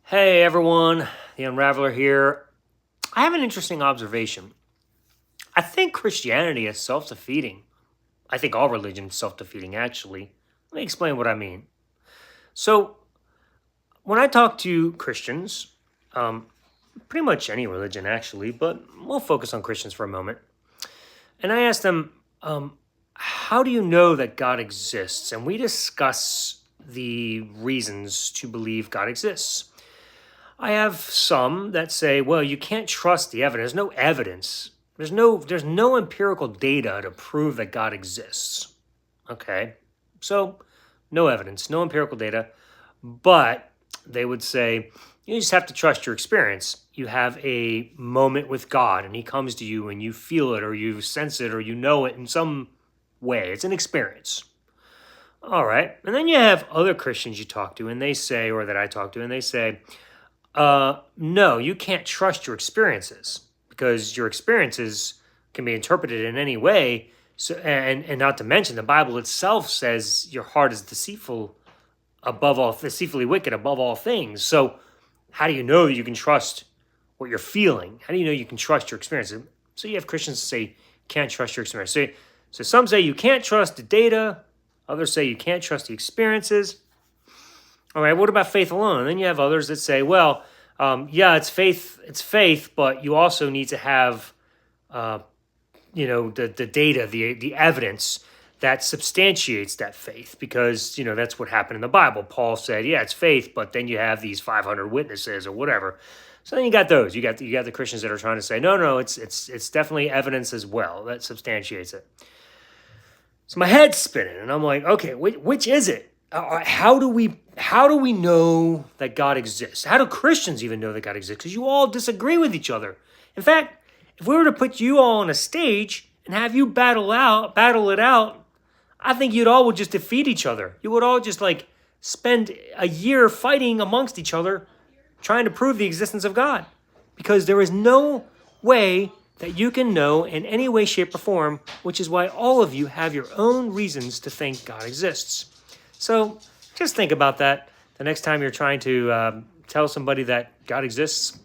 Hey everyone, the Unraveler here. I have an interesting observation. I think Christianity is self defeating. I think all religion is self defeating, actually. Let me explain what I mean. So, when I talk to Christians, um, pretty much any religion actually, but we'll focus on Christians for a moment, and I ask them, how do you know that God exists? And we discuss the reasons to believe God exists. I have some that say, well, you can't trust the evidence. There's no evidence. There's no empirical data to prove that God exists. Okay. So no evidence, no empirical data. But they would say you just have to trust your experience. You have a moment with God and he comes to you and you feel it or you sense it or you know it in some way. It's an experience. All right. And then you have other Christians you talk to and they say, or that I talk to, and they say, no, you can't trust your experiences because your experiences can be interpreted in any way. So, and not to mention, the Bible itself says your heart is deceitfully wicked above all things. So, how do you know that you can trust what you're feeling? How do you know you can trust your experiences? So, you have Christians say can't trust your experience. So some say you can't trust the data. Others say you can't trust the experiences. All right, what about faith alone? And then you have others that say, well, yeah, it's faith, but you also need to have, the data, the evidence that substantiates that faith, because that's what happened in the Bible. Paul said, yeah, it's faith, but then you have these 500 witnesses or whatever. So then you got those. You got the Christians that are trying to say, no, it's definitely evidence as well that substantiates it. So my head's spinning, and I'm like, okay, which is it? How do we know that God exists? How do Christians even know that God exists? Because you all disagree with each other. In fact, if we were to put you all on a stage and have you battle it out, I think you'd all would just defeat each other. You would all just spend a year fighting amongst each other, trying to prove the existence of God, because there is no way that you can know in any way, shape, or form, which is why all of you have your own reasons to think God exists. So just think about that the next time you're trying to tell somebody that God exists.